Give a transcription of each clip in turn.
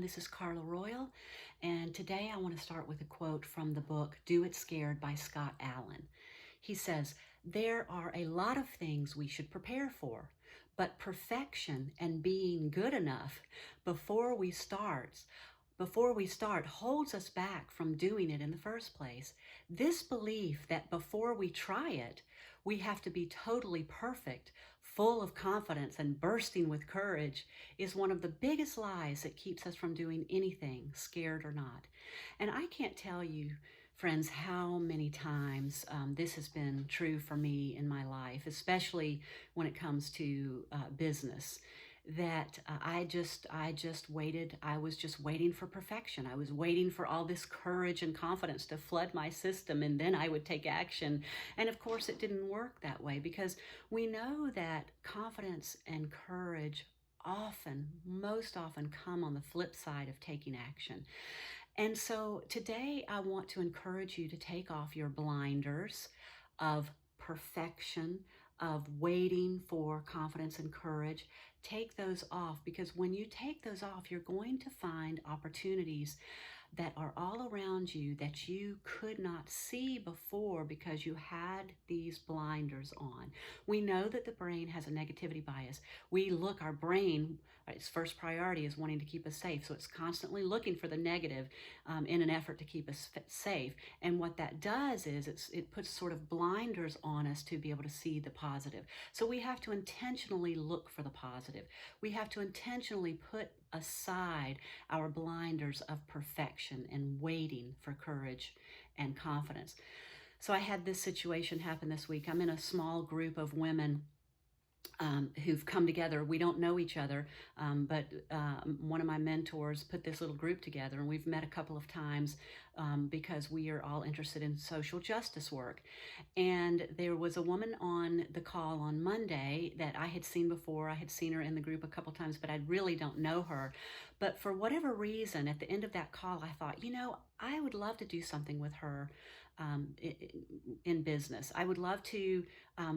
This is Carla Royal, and today I want to start with a quote from the book Do It Scared by Scott Allen. He says, "There are a lot of things we should prepare for, but perfection and being good enough before we start holds us back from doing it in the first place. This belief that before we try it, we have to be totally perfect, full of confidence, and bursting with courage is one of the biggest lies that keeps us from doing anything, scared or not." And I can't tell you, friends, how many times this has been true for me in my life, especially when it comes to business. That I just waited. I was just waiting for perfection. I was waiting for all this courage and confidence to flood my system, and then I would take action. And of course, it didn't work that way because we know that confidence and courage most often come on the flip side of taking action. And so today I want to encourage you to take off your blinders of perfection, of waiting for confidence and courage. Take those off, because when you take those off, you're going to find opportunities that are all around you that you could not see before because you had these blinders on. We know that the brain has a negativity bias. Our brain, its first priority is wanting to keep us safe. So it's constantly looking for the negative in an effort to keep us safe. And what that does is it puts sort of blinders on us to be able to see the positive. So we have to intentionally look for the positive. We have to intentionally put aside our blinders of perfection and waiting for courage and confidence. So I had this situation happen this week. I'm in a small group of women who've come together. We don't know each other, but one of my mentors put this little group together, and we've met a couple of times because we are all interested in social justice work. And there was a woman on the call on Monday that I had seen before. I had seen her in the group a couple times, but I really don't know her. But for whatever reason, at the end of that call, I thought, I would love to do something with her in business. I would love to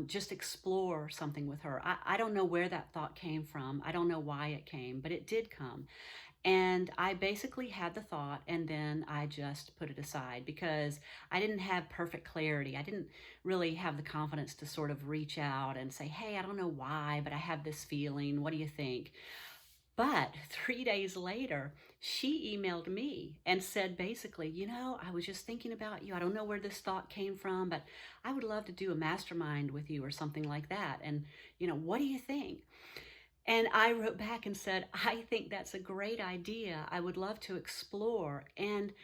just explore something with her. I don't know where that thought came from. I don't know why it came, but it did come. And I basically had the thought, and then I just put it aside because I didn't have perfect clarity. I didn't really have the confidence to sort of reach out and say, "Hey, I don't know why, but I have this feeling. What do you think?" But 3 days later, she emailed me and said, basically, I was just thinking about you. I don't know where this thought came from, but I would love to do a mastermind with you or something like that. And, what do you think? And I wrote back and said, "I think that's a great idea. I would love to explore." And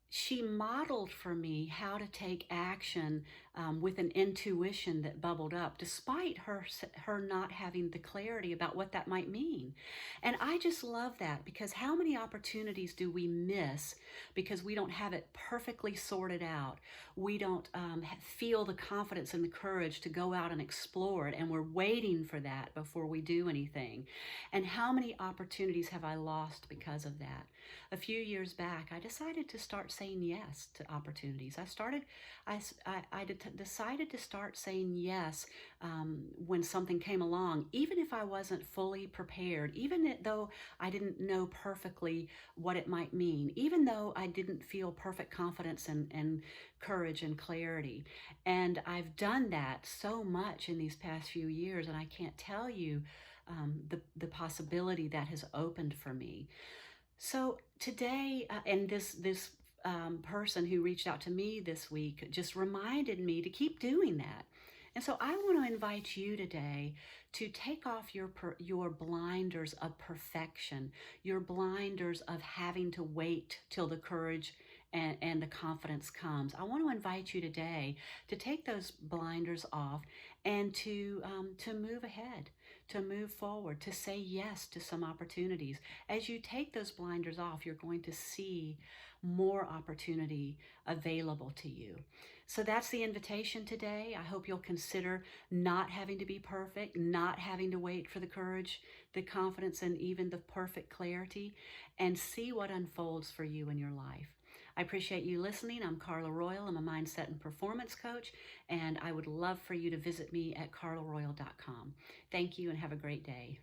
she modeled for me how to take action with an intuition that bubbled up, despite her not having the clarity about what that might mean. And I just love that, because how many opportunities do we miss because we don't have it perfectly sorted out? We don't feel the confidence and the courage to go out and explore it, and we're waiting for that before we do anything. And how many opportunities have I lost because of that? A few years back, I decided to start saying yes to opportunities. Decided to start saying yes when something came along, even if I wasn't fully prepared, though I didn't know perfectly what it might mean, even though I didn't feel perfect confidence and courage and clarity. And I've done that so much in these past few years, and I can't tell you the possibility that has opened for me. So today, and this person who reached out to me this week just reminded me to keep doing that. And so I want to invite you today to take off your blinders of perfection, your blinders of having to wait till the courage and the confidence comes. I want to invite you today to take those blinders off and to move ahead, to move forward, to say yes to some opportunities. As you take those blinders off, you're going to see more opportunity available to you. So that's the invitation today. I hope you'll consider not having to be perfect, not having to wait for the courage, the confidence, and even the perfect clarity, and see what unfolds for you in your life. I appreciate you listening. I'm Carla Royal. I'm a mindset and performance coach, and I would love for you to visit me at carlaroyal.com. Thank you, and have a great day.